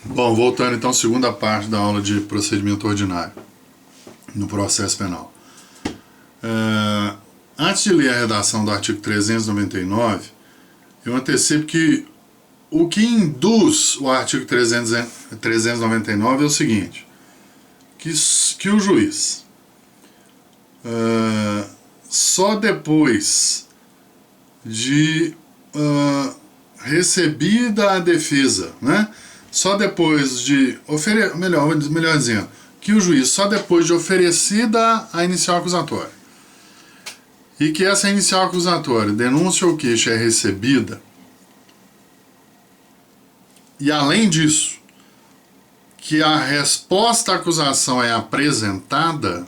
Bom, voltando então à segunda parte da aula de procedimento ordinário no processo penal. Antes de ler a redação do artigo 399, eu antecipo que o que induz o artigo 399 é o seguinte, que o juiz, só depois de recebida a defesa, né? Só depois de melhor dizendo, que o juiz só depois de oferecida a inicial acusatória e que essa inicial acusatória, denúncia ou queixa é recebida, e além disso, que a resposta à acusação é apresentada,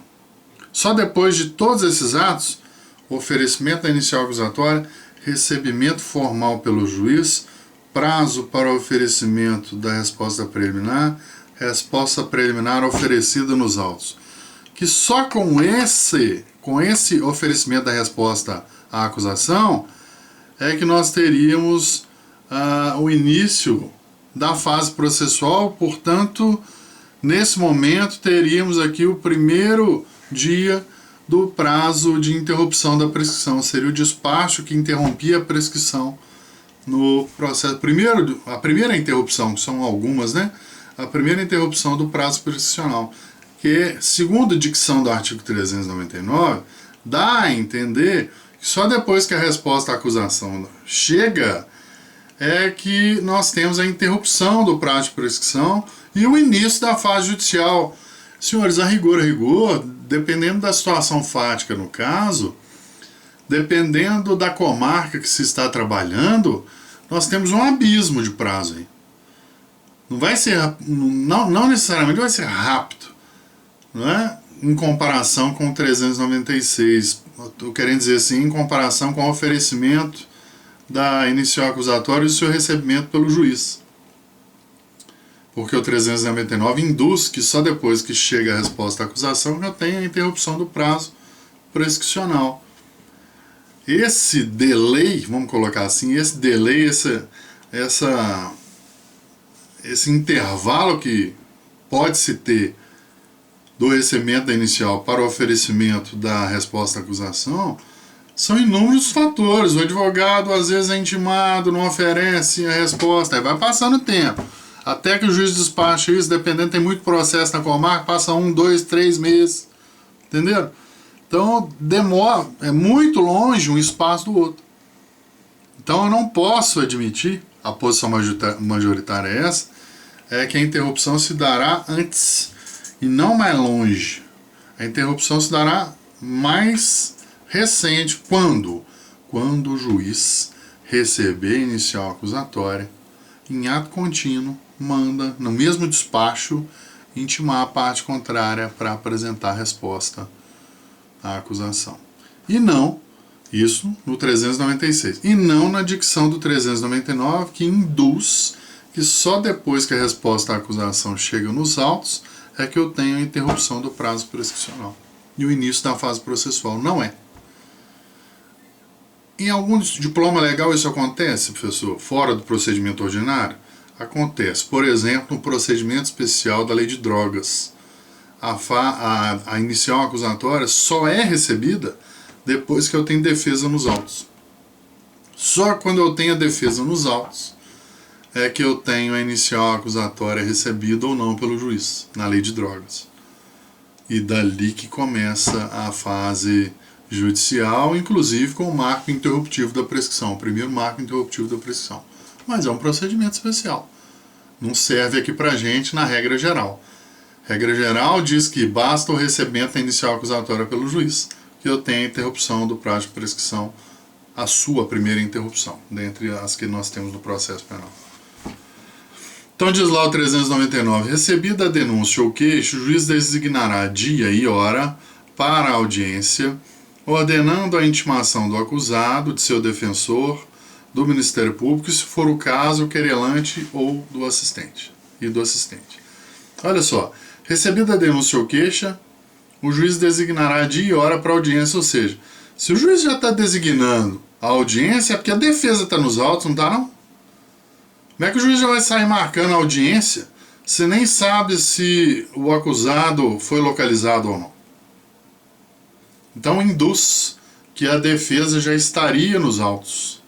só depois de todos esses atos, oferecimento da inicial acusatória, recebimento formal pelo juiz, prazo para oferecimento da resposta preliminar, resposta preliminar oferecida nos autos. Que só com esse oferecimento da resposta à acusação é que nós teríamos o início da fase processual, portanto, nesse momento teríamos aqui o primeiro dia do prazo de interrupção da prescrição, seria o despacho que interrompia a prescrição no processo. A primeira interrupção, que são algumas, né? A primeira interrupção do prazo prescricional, que, segundo a dicção do artigo 399, dá a entender que só depois que a resposta à acusação chega é que nós temos a interrupção do prazo de prescrição e o início da fase judicial. Senhores, a rigor, dependendo da situação fática no caso, dependendo da comarca que se está trabalhando, nós temos um abismo de prazo aí. Não vai ser, não necessariamente vai ser rápido, não é? Em comparação com o 396, estou querendo dizer assim, em comparação com o oferecimento da inicial acusatória e o seu recebimento pelo juiz. Porque o 399 induz que só depois que chega a resposta à acusação já tem a interrupção do prazo prescricional. Esse delay, vamos colocar assim, esse delay, esse intervalo que pode-se ter do recebimento da inicial para o oferecimento da resposta à acusação, são inúmeros fatores. O advogado às vezes é intimado, não oferece a resposta, aí vai passando o tempo. Até que o juiz despache isso, dependendo, tem muito processo na comarca, passa 1, 2, 3 meses, entenderam? Então, demora, é muito longe um espaço do outro. Então, eu não posso admitir, a posição majoritária é essa, é que a interrupção se dará antes e não mais longe. A interrupção se dará mais recente. Quando? Quando o juiz receber a inicial acusatória, em ato contínuo, manda, no mesmo despacho, intimar a parte contrária para apresentar a resposta à acusação. E não, isso no 396, e não na dicção do 399, que induz que só depois que a resposta à acusação chega nos autos é que eu tenho a interrupção do prazo prescricional. E o início da fase processual não é. Em algum diploma legal isso acontece, professor? Fora do procedimento ordinário? Acontece. Por exemplo, no procedimento especial da lei de drogas. A inicial acusatória só é recebida depois que eu tenho defesa nos autos. Só quando eu tenho a defesa nos autos é que eu tenho a inicial acusatória recebida ou não pelo juiz, na lei de drogas. E dali que começa a fase judicial, inclusive com o marco interruptivo da prescrição, o primeiro marco interruptivo da prescrição. Mas é um procedimento especial. Não serve aqui pra gente na regra geral. Regra geral diz que basta o recebimento da inicial acusatória pelo juiz, que eu tenho a interrupção do prazo de prescrição, a sua primeira interrupção, dentre as que nós temos no processo penal. Então diz lá o 399, recebida a denúncia ou queixa, o juiz designará dia e hora para a audiência, ordenando a intimação do acusado, de seu defensor, do Ministério Público, se for o caso, o querelante ou do assistente. Olha só, recebida a denúncia ou queixa, o juiz designará dia e hora para a audiência, ou seja, se o juiz já está designando a audiência, é porque a defesa está nos autos, não está não? Como é que o juiz já vai sair marcando a audiência você nem sabe se o acusado foi localizado ou não. Então induz que a defesa já estaria nos autos.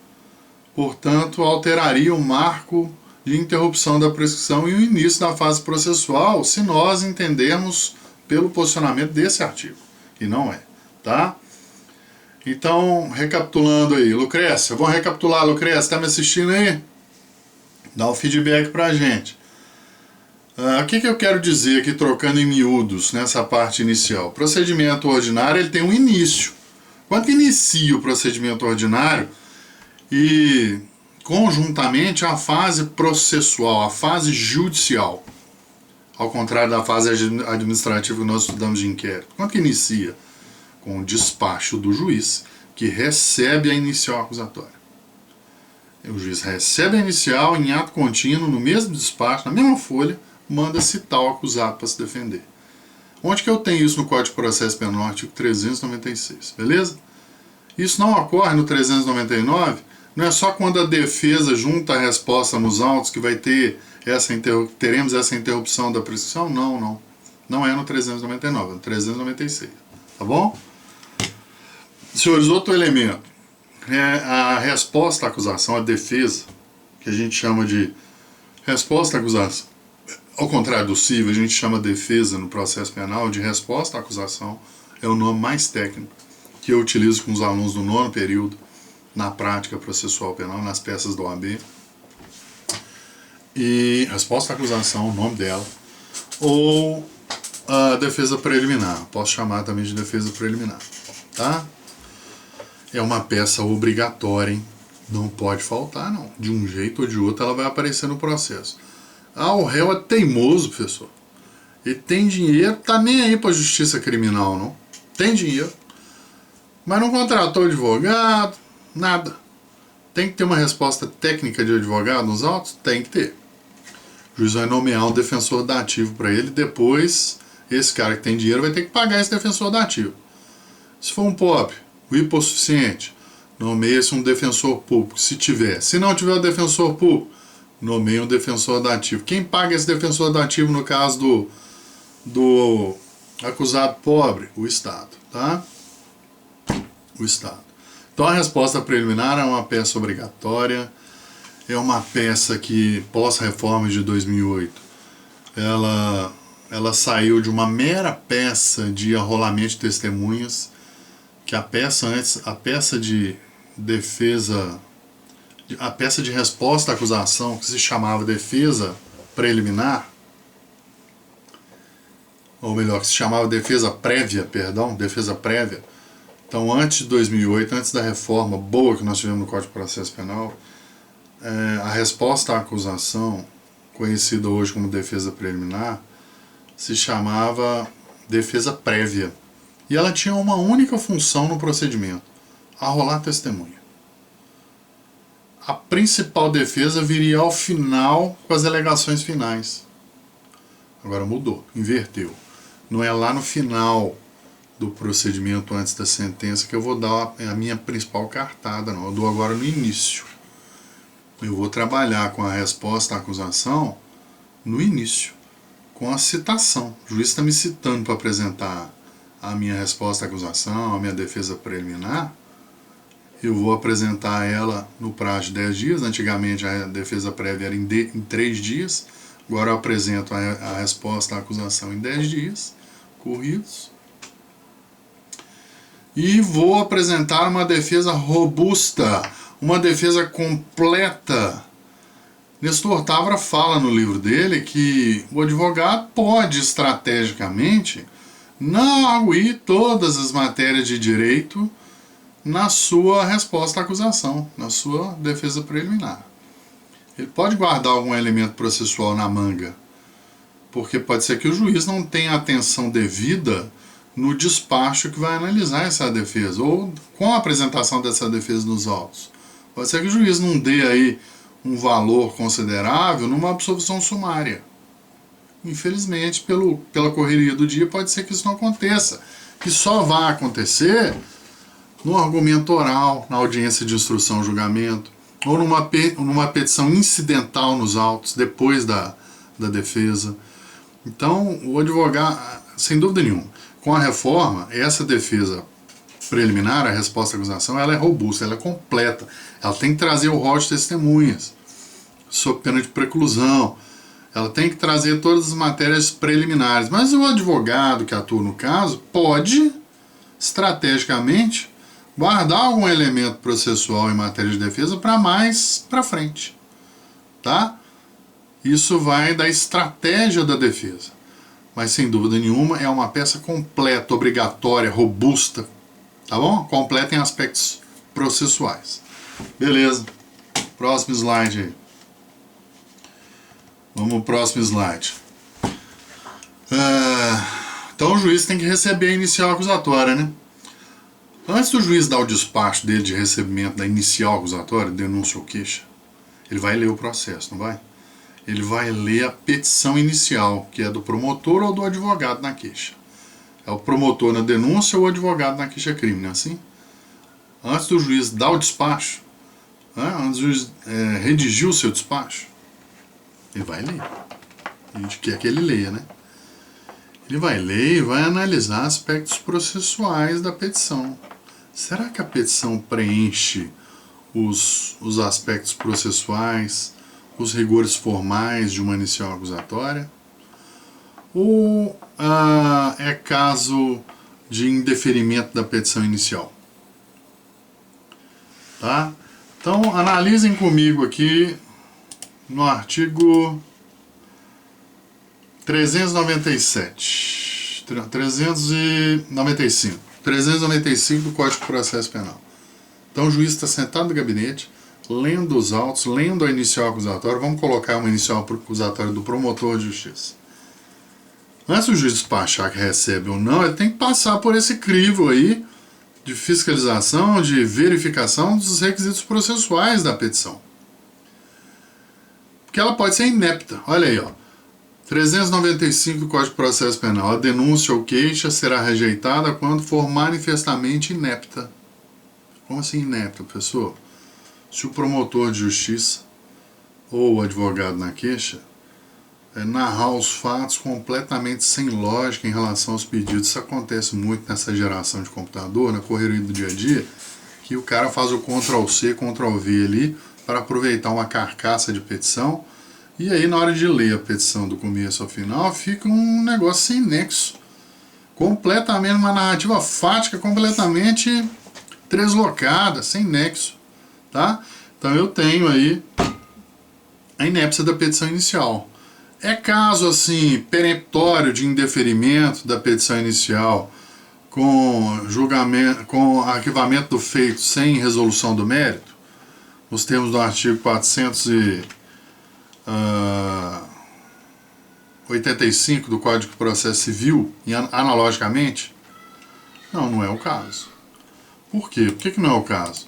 Portanto, alteraria o marco de interrupção da prescrição e o início da fase processual, se nós entendermos pelo posicionamento desse artigo, e não é, tá? Então, recapitulando aí, Lucrécia, vamos recapitular, Lucrécia, tá me assistindo aí? Dá um feedback pra gente. O que eu quero dizer aqui, trocando em miúdos, nessa parte inicial? O procedimento ordinário, ele tem um início. Quando que inicia o procedimento ordinário e, conjuntamente, a fase processual, a fase judicial, ao contrário da fase administrativa que nós estudamos de inquérito. Quando que inicia? Com o despacho do juiz, que recebe a inicial acusatória. O juiz recebe a inicial em ato contínuo, no mesmo despacho, na mesma folha, manda citar o acusado para se defender. Onde que eu tenho isso no Código de Processo Penal, artigo 396, beleza? Isso não ocorre no 399, não é só quando a defesa junta a resposta nos autos que vai ter teremos essa interrupção da prescrição? Não, não. Não é no 399, é no 396, tá bom? Senhores, outro elemento é a resposta à acusação, a defesa, que a gente chama de resposta à acusação. Ao contrário do civil, a gente chama defesa no processo penal de resposta à acusação, é o nome mais técnico que eu utilizo com os alunos do 9º período na prática processual penal, nas peças do OAB. E resposta à acusação, o nome dela, ou a defesa preliminar, posso chamar também de defesa preliminar, tá? É uma peça obrigatória, hein? Não pode faltar, não. De um jeito ou de outro ela vai aparecer no processo. Ah, o réu é teimoso, professor. Ele tem dinheiro, tá nem aí pra justiça criminal, não. Tem dinheiro. Mas não contratou advogado, nada. Tem que ter uma resposta técnica de advogado nos autos? Tem que ter. O juiz vai nomear um defensor dativo para ele, depois esse cara que tem dinheiro vai ter que pagar esse defensor dativo. Se for um pobre, o hipossuficiente, nomeia-se um defensor público, se tiver. Se não tiver o defensor público, nomeia um defensor dativo. Quem paga esse defensor dativo no caso do acusado pobre? O Estado, tá? O Estado. Então a resposta preliminar é uma peça obrigatória, é uma peça que, pós-reforma de 2008, ela saiu de uma mera peça de arrolamento de testemunhas, que a peça de defesa, a peça de resposta à acusação, que se chamava defesa preliminar, ou melhor, que se chamava defesa prévia. Então, antes de 2008, antes da reforma boa que nós tivemos no Código de Processo Penal, a resposta à acusação, conhecida hoje como defesa preliminar, se chamava defesa prévia. E ela tinha uma única função no procedimento: arrolar testemunha. A principal defesa viria ao final com as alegações finais. Agora mudou, inverteu. Não é lá no final do procedimento, antes da sentença, que eu vou dar a minha principal cartada, não. Eu dou agora no início. Eu vou trabalhar com a resposta à acusação no início, com a citação. O juiz está me citando para apresentar a minha resposta à acusação, a minha defesa preliminar. Eu vou apresentar ela no prazo de 10 dias. Antigamente a defesa prévia era em 3 dias. Agora eu apresento a resposta à acusação em 10 dias corridos. E vou apresentar uma defesa robusta, uma defesa completa. Nestor Távora fala no livro dele que o advogado pode estrategicamente não arguir todas as matérias de direito na sua resposta à acusação, na sua defesa preliminar. Ele pode guardar algum elemento processual na manga, porque pode ser que o juiz não tenha atenção devida no despacho que vai analisar essa defesa, ou com a apresentação dessa defesa nos autos. Pode ser que o juiz não dê aí um valor considerável numa absolvição sumária. Infelizmente, pela correria do dia, pode ser que isso não aconteça. Que só vai acontecer no argumento oral, na audiência de instrução, julgamento, ou numa petição incidental nos autos, depois da da defesa. Então, o advogado, sem dúvida nenhuma, com a reforma, essa defesa preliminar, a resposta à acusação, ela é robusta, ela é completa. Ela tem que trazer o rol de testemunhas, sob pena de preclusão. Ela tem que trazer todas as matérias preliminares. Mas o advogado que atua no caso pode, estrategicamente, guardar algum elemento processual em matéria de defesa para mais para frente. Tá? Isso vai da estratégia da defesa. Mas, sem dúvida nenhuma, é uma peça completa, obrigatória, robusta. Tá bom? Completa em aspectos processuais. Beleza. Próximo slide aí. Vamos ao próximo slide. Então o juiz tem que receber a inicial acusatória, né? Antes do juiz dar o despacho dele de recebimento da inicial acusatória, denúncia ou queixa, ele vai ler o processo, não vai? Ele vai ler a petição inicial, que é do promotor ou do advogado na queixa. É o promotor na denúncia ou o advogado na queixa-crime, não é assim? Antes do juiz dar o despacho, antes do juiz redigir o seu despacho, ele vai ler. A gente quer que ele leia, né? Ele vai ler e vai analisar aspectos processuais da petição. Será que a petição preenche os aspectos processuais, os rigores formais de uma inicial acusatória? Ou é caso de indeferimento da petição inicial? Tá? Então, analisem comigo aqui no artigo 395 do Código de Processo Penal. Então o juiz está sentado no gabinete, lendo os autos, lendo a inicial acusatória. Vamos colocar uma inicial acusatória do promotor de justiça. Antes do juiz despachar que recebe ou não, ele tem que passar por esse crivo aí de fiscalização, de verificação dos requisitos processuais da petição. Porque ela pode ser inepta. Olha aí, ó. 395 do Código de Processo Penal. A denúncia ou queixa será rejeitada quando for manifestamente inepta. Como assim inepta, professor? Se o promotor de justiça ou o advogado na queixa narrar os fatos completamente sem lógica em relação aos pedidos. Isso acontece muito nessa geração de computador, na correria do dia a dia, que o cara faz o Ctrl+C, Ctrl+V ali para aproveitar uma carcaça de petição. E aí, na hora de ler a petição do começo ao final, fica um negócio sem nexo. Completamente, uma narrativa fática, completamente deslocada, sem nexo. Tá? Então eu tenho aí a inépcia da petição inicial. É caso, assim, peremptório de indeferimento da petição inicial com julgamento, com arquivamento do feito sem resolução do mérito, nos termos do artigo 485 do Código de Processo Civil, e analogicamente, não é o caso. Por quê? Por que não é o caso?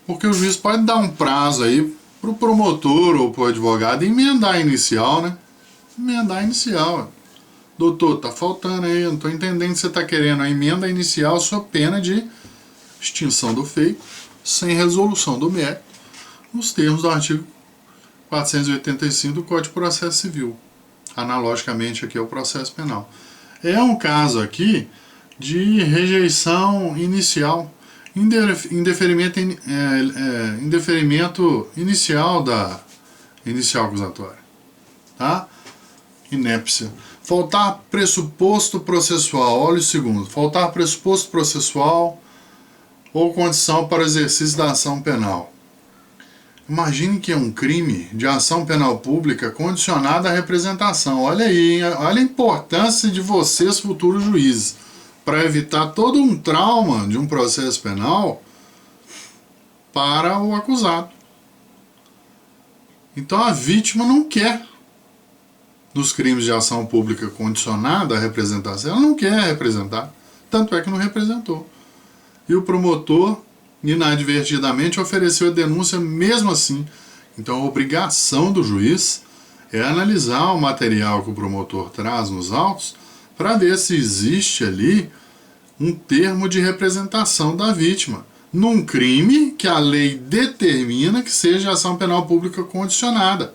Porque o juiz pode dar um prazo aí para o promotor ou para o advogado emendar a inicial, né? Emendar a inicial. Doutor, tá faltando aí, eu não estou entendendo que você está querendo a emenda inicial sob pena de extinção do feito sem resolução do mérito, nos termos do artigo 485 do Código de Processo Civil. Analogicamente aqui ao processo penal. É um caso aqui de rejeição inicial, indeferimento inicial da inicial acusatória. Tá? Inépcia. Faltar pressuposto processual. Olha o segundo. Faltar pressuposto processual ou condição para o exercício da ação penal. Imagine que é um crime de ação penal pública condicionada à representação. Olha aí, hein? Olha a importância de vocês, futuros juízes, para evitar todo um trauma de um processo penal para o acusado. Então a vítima não quer, nos crimes de ação pública condicionada à representação, ela não quer representar, tanto é que não representou. E o promotor inadvertidamente ofereceu a denúncia mesmo assim. Então a obrigação do juiz é analisar o material que o promotor traz nos autos para ver se existe ali um termo de representação da vítima num crime que a lei determina que seja ação penal pública condicionada.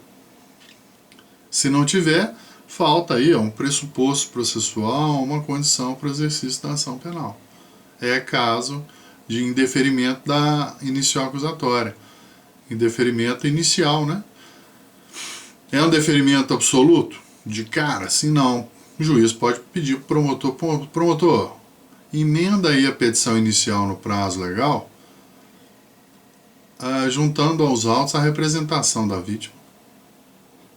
Se não tiver, falta aí um pressuposto processual, uma condição para o exercício da ação penal. É caso de indeferimento da inicial acusatória. Indeferimento inicial, né? É um deferimento absoluto? De cara, sim, não. O juiz pode pedir para o promotor, emenda aí a petição inicial no prazo legal, juntando aos autos a representação da vítima,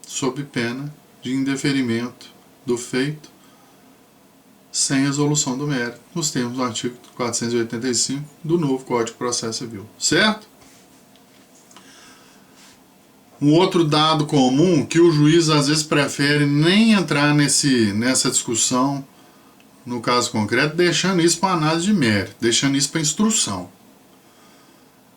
sob pena de indeferimento do feito sem resolução do mérito, nos termos do artigo 485 do novo Código de Processo Civil. Certo? Um outro dado comum que o juiz às vezes prefere nem entrar nessa discussão, no caso concreto, deixando isso para análise de mérito, deixando isso para instrução.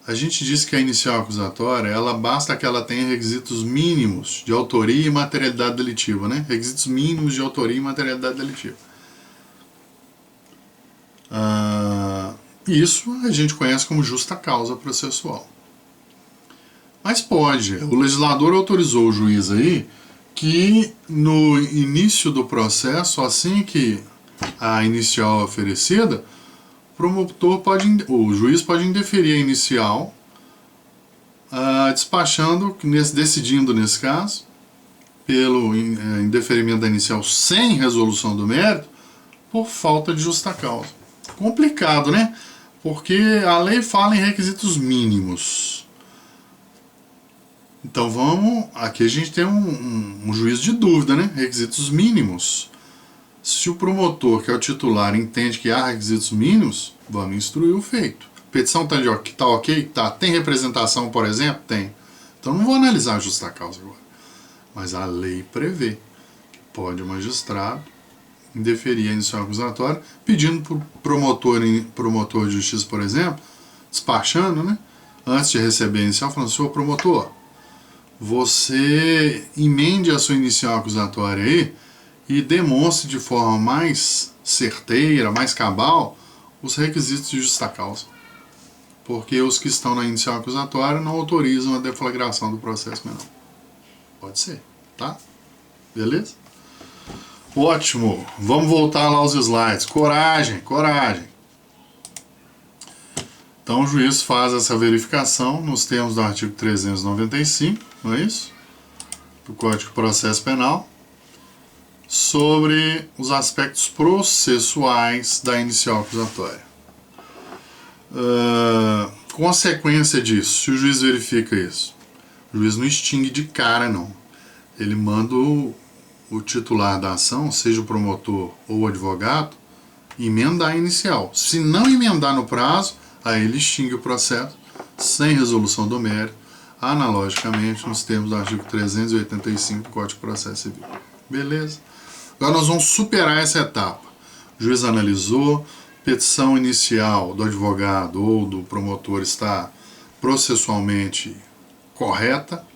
A gente diz que a inicial acusatória, ela basta que ela tenha requisitos mínimos de autoria e materialidade delitiva, né? Requisitos mínimos de autoria e materialidade delitiva. Isso a gente conhece como justa causa processual. Mas pode, o legislador autorizou o juiz aí que no início do processo, assim que a inicial é oferecida, o juiz pode indeferir a inicial, decidindo nesse caso, pelo indeferimento da inicial sem resolução do mérito, por falta de justa causa. Complicado, né? Porque a lei fala em requisitos mínimos. Então aqui a gente tem um juízo de dúvida, né? Requisitos mínimos. Se o promotor, que é o titular, entende que há requisitos mínimos, vamos instruir o feito. Petição está ok? Tá. Tem representação, por exemplo? Tem. Então não vou analisar a justa causa agora. Mas a lei prevê que pode o magistrado indeferir a inicial acusatória, pedindo para o promotor de justiça, por exemplo, despachando, né? Antes de receber a inicial, falando: senhor promotor, você emende a sua inicial acusatória aí e demonstre de forma mais certeira, mais cabal, os requisitos de justa causa. Porque os que estão na inicial acusatória não autorizam a deflagração do processo penal. Pode ser, tá? Beleza? Ótimo. Vamos voltar lá aos slides. Coragem, coragem. Então o juiz faz essa verificação nos termos do artigo 395, não é isso? Do Código de Processo Penal, sobre os aspectos processuais da inicial acusatória. Consequência disso, se o juiz verifica isso, o juiz não extingue de cara, não. Ele manda o titular da ação, seja o promotor ou o advogado, emendar a inicial. Se não emendar no prazo, aí ele extingue o processo sem resolução do mérito, analogicamente nos termos do artigo 385 do Código de Processo Civil. Beleza? Agora nós vamos superar essa etapa. O juiz analisou, petição inicial do advogado ou do promotor está processualmente correta.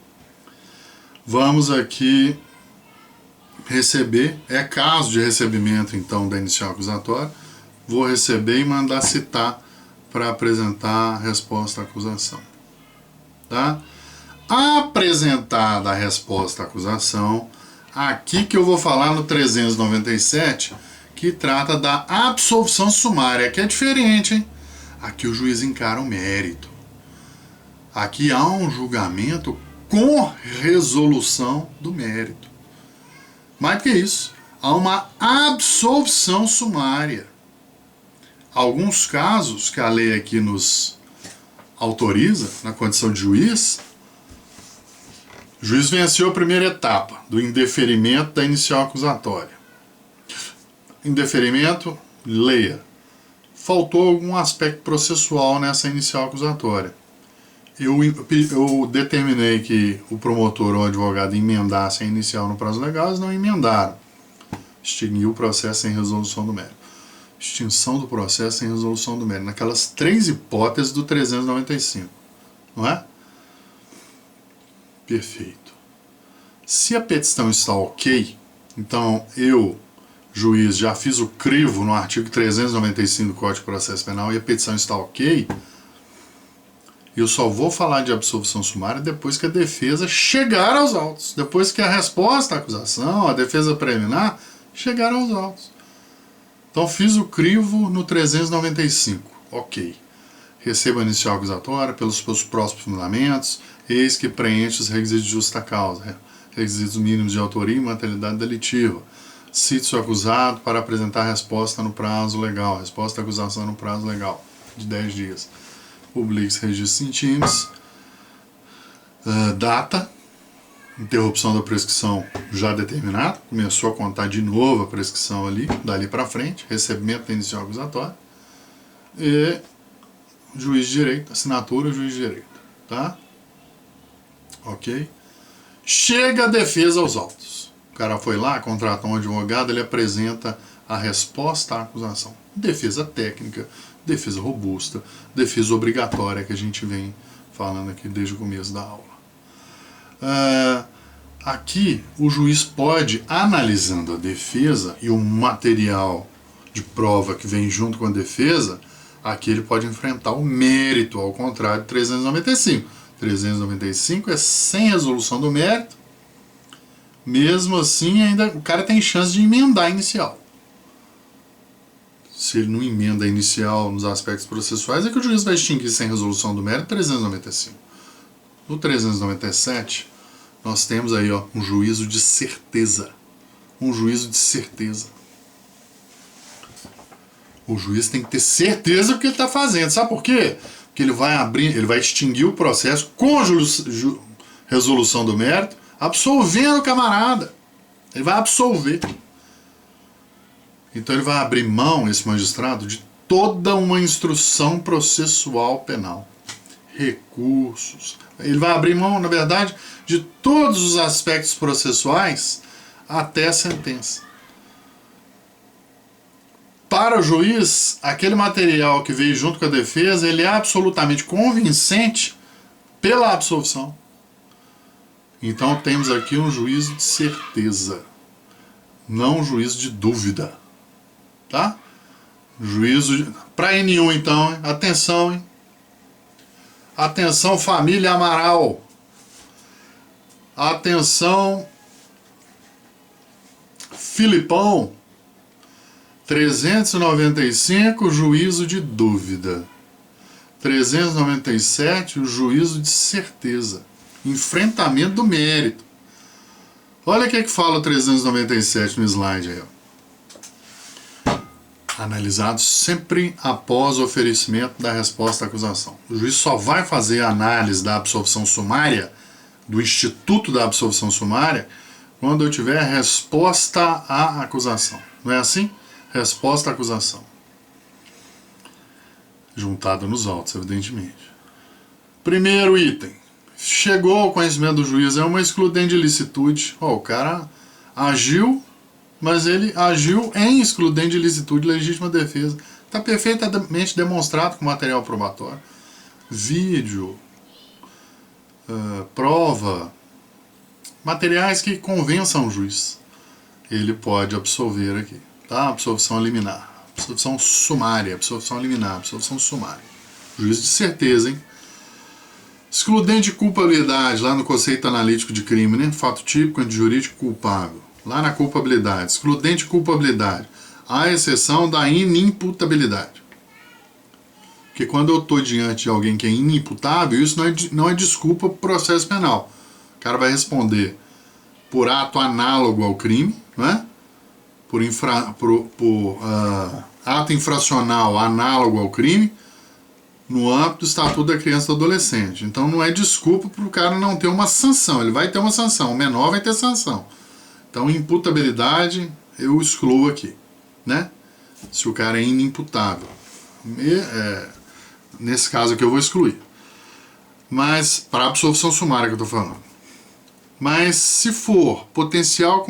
Vamos aqui receber, é caso de recebimento então da inicial acusatória, vou receber e mandar citar para apresentar a resposta à acusação. Tá? Apresentada a resposta à acusação, aqui que eu vou falar no 397, que trata da absolvição sumária, que é diferente, hein? Aqui o juiz encara o mérito. Aqui há um julgamento com resolução do mérito. Mais do que isso, há uma absolvição sumária. Alguns casos que a lei aqui nos autoriza, na condição de juiz, o juiz venceu a primeira etapa do indeferimento da inicial acusatória. Indeferimento, leia. Faltou algum aspecto processual nessa inicial acusatória. Eu determinei que o promotor ou o advogado emendasse a inicial no prazo legal, eles não emendaram. Extinguiu o processo sem resolução do mérito. Extinção do processo sem resolução do mérito. Naquelas 3 hipóteses do 395. Não é? Perfeito. Se a petição está ok, então eu, juiz, já fiz o crivo no artigo 395 do Código de Processo Penal e a petição está ok, Eu só vou falar de absolvição sumária depois que a defesa chegar aos autos. Depois que a resposta à acusação, a defesa preliminar, chegar aos autos. Então fiz o crivo no 395. Ok. Recebo a inicial acusatória pelos próximos fundamentos, eis que preenche os requisitos de justa causa, requisitos mínimos de autoria e materialidade delitiva. Cite o acusado para apresentar a resposta no prazo legal, resposta à acusação no prazo legal, de 10 dias. Publique-se registro centímetros, data, interrupção da prescrição já determinada, começou a contar de novo a prescrição ali, dali para frente, recebimento da inicial acusatória, e juiz de direito, assinatura, juiz de direito, tá? Ok? Chega a defesa aos autos. O cara foi lá, contratou um advogado, ele apresenta a resposta à acusação. Defesa técnica, defesa robusta, defesa obrigatória, que a gente vem falando aqui desde o começo da aula. Aqui, o juiz pode, analisando a defesa e o material de prova que vem junto com a defesa, aqui ele pode enfrentar o mérito, ao contrário de 395. 395 é sem resolução do mérito, mesmo assim ainda o cara tem chance de emendar a inicial. Se ele não emenda a inicial nos aspectos processuais, é que o juiz vai extinguir sem resolução do mérito 395. No 397, nós temos aí um juízo de certeza. Um juízo de certeza. O juiz tem que ter certeza do que ele está fazendo. Sabe por quê? Porque ele vai abrir, ele vai extinguir o processo com resolução do mérito, absolvendo o camarada. Ele vai absolver. Então ele vai abrir mão, esse magistrado, de toda uma instrução processual penal. Recursos. Ele vai abrir mão, na verdade, de todos os aspectos processuais até a sentença. Para o juiz, aquele material que veio junto com a defesa, ele é absolutamente convincente pela absolvição. Então temos aqui um juízo de certeza, não um juízo de dúvida. Tá? Juízo para N1 então, hein? Atenção, hein? Atenção, família Amaral. Atenção, Filipão. 395, juízo de dúvida. 397, o juízo de certeza. Enfrentamento do mérito. Olha o que fala o 397 no slide aí, ó. Analisado sempre após o oferecimento da resposta à acusação. O juiz só vai fazer a análise da absolvição sumária, do instituto da absolvição sumária, quando eu tiver a resposta à acusação. Não é assim? Resposta à acusação. Juntada nos autos, evidentemente. Primeiro item. Chegou ao conhecimento do juiz, é uma excludente de ilicitude. O cara agiu, mas ele agiu em excludente de ilicitude, legítima defesa. Está perfeitamente demonstrado com material probatório. Vídeo, prova, materiais que convençam o juiz. Ele pode absolver aqui. Tá? Absolvição liminar, absolvição sumária, absolvição liminar, absolvição sumária. Juízo de certeza, hein? Excludente de culpabilidade, lá no conceito analítico de crime, né? Fato típico, antijurídico, culpável. Lá na culpabilidade, excludente de culpabilidade, à exceção da inimputabilidade. Porque quando eu estou diante de alguém que é inimputável, isso não é desculpa para o processo penal. O cara vai responder por ato análogo ao crime, né? Por ato infracional análogo ao crime, no âmbito do Estatuto da Criança e do Adolescente. Então não é desculpa para o cara não ter uma sanção. Ele vai ter uma sanção, o menor vai ter sanção. Então imputabilidade eu excluo aqui, né? Se o cara é inimputável. Nesse caso aqui eu vou excluir. Mas para a absolvição sumária que eu estou falando. Mas se for potencial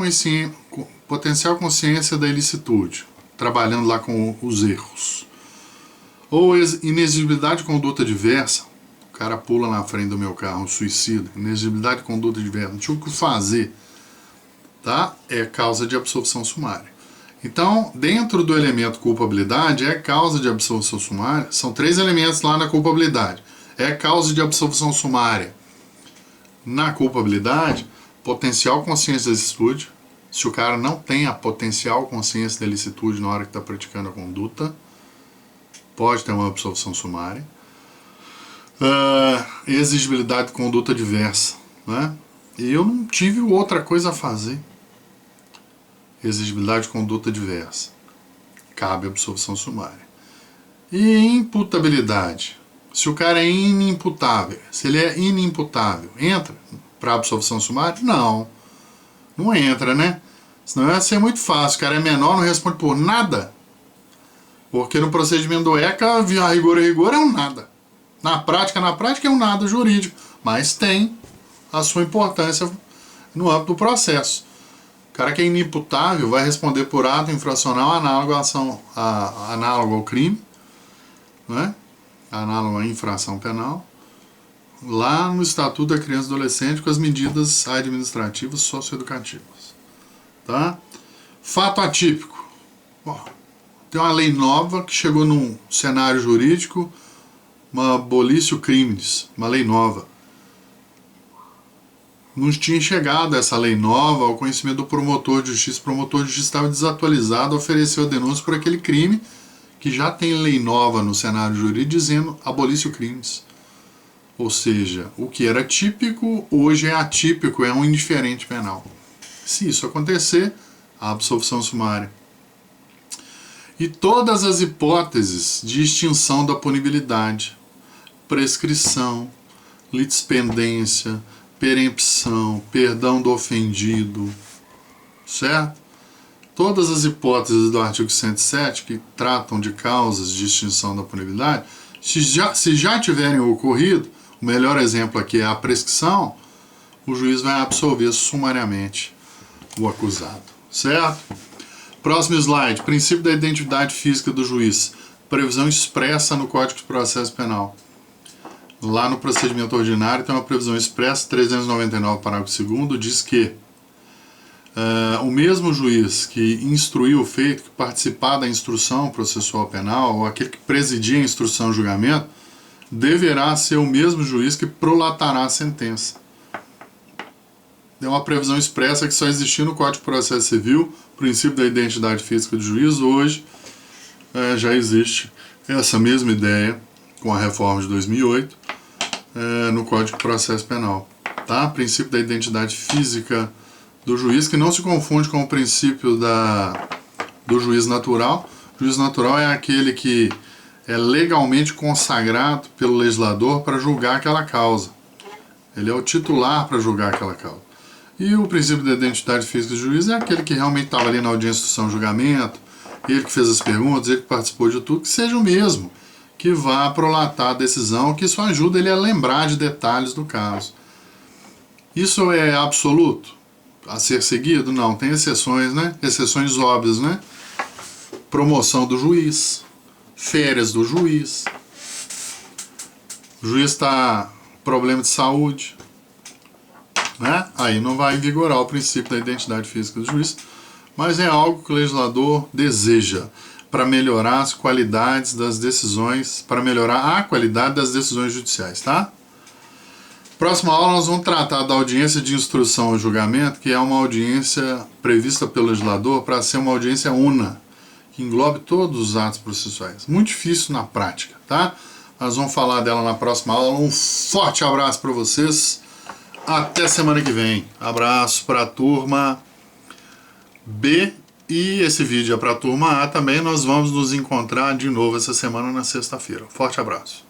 consciência da ilicitude, trabalhando lá com os erros, ou inexigibilidade de conduta diversa, o cara pula na frente do meu carro, um suicida, inexigibilidade de conduta diversa, não tinha o que fazer, tá? É causa de absolvição sumária. Então, dentro do elemento culpabilidade, é causa de absolvição sumária, são 3 elementos lá na culpabilidade. É causa de absolvição sumária. Na culpabilidade, potencial consciência de ilicitude. Se o cara não tem a potencial consciência da ilicitude na hora que está praticando a conduta, pode ter uma absolvição sumária. Exigibilidade de conduta diversa, né? E eu não tive outra coisa a fazer. Exigibilidade de conduta diversa. Cabe absolvição sumária. E imputabilidade. Se o cara é inimputável, se ele é inimputável, entra para absolvição sumária? Não. Não entra, né? Senão ia ser muito fácil. O cara é menor, não responde por nada. Porque no procedimento do ECA, a rigor é um nada. Na prática é um nada jurídico. Mas tem a sua importância no âmbito do processo. O cara que é inimputável vai responder por ato infracional análogo ao crime, né? Análogo à infração penal, lá no Estatuto da Criança e Adolescente com as medidas administrativas socioeducativas. Tá? Fato atípico. Bom, tem uma lei nova que chegou num cenário jurídico, uma abolicio crimes, uma lei nova. Não tinha chegado essa lei nova ao conhecimento do promotor de justiça. O promotor de justiça estava desatualizado, ofereceu a denúncia por aquele crime que já tem lei nova no cenário jurídico dizendo abolicio crimes. Ou seja, o que era típico, hoje é atípico, é um indiferente penal. Se isso acontecer, a absolvição sumária. E todas as hipóteses de extinção da punibilidade, prescrição, litispendência, perempção, perdão do ofendido, certo? Todas as hipóteses do artigo 107 que tratam de causas de extinção da punibilidade, se já tiverem ocorrido, o melhor exemplo aqui é a prescrição, o juiz vai absolver sumariamente o acusado, certo? Próximo slide, princípio da identidade física do juiz, previsão expressa no Código de Processo Penal. Lá no procedimento ordinário tem uma previsão expressa, 399, parágrafo 2º, diz que o mesmo juiz que instruiu o feito, que participar da instrução processual penal, ou aquele que presidia a instrução e julgamento, deverá ser o mesmo juiz que prolatará a sentença. É uma previsão expressa que só existia no Código de Processo Civil, princípio da identidade física do juiz. Hoje já existe essa mesma ideia, com a reforma de 2008, no Código de Processo Penal. Tá? Princípio da identidade física do juiz, que não se confunde com o princípio do juiz natural. O juiz natural é aquele que é legalmente consagrado pelo legislador para julgar aquela causa. Ele é o titular para julgar aquela causa. E o princípio da identidade física do juiz é aquele que realmente estava ali na audiência de instrução e julgamento, ele que fez as perguntas, ele que participou de tudo, que seja o mesmo que vá prolatar a decisão, que isso ajuda ele a lembrar de detalhes do caso. Isso é absoluto a ser seguido? Não, tem exceções, né? Exceções óbvias, né? Promoção do juiz, férias do juiz, o juiz está com problema de saúde, né? Aí não vai vigorar o princípio da identidade física do juiz, mas é algo que o legislador deseja para melhorar as qualidades das decisões, para melhorar a qualidade das decisões judiciais, tá? Próxima aula nós vamos tratar da audiência de instrução e julgamento, que é uma audiência prevista pelo legislador para ser uma audiência una, que englobe todos os atos processuais. Muito difícil na prática, tá? Nós vamos falar dela na próxima aula. Um forte abraço para vocês. Até semana que vem. Abraço para a turma B e esse vídeo é para a turma A também. Nós vamos nos encontrar de novo essa semana na sexta-feira. Forte abraço.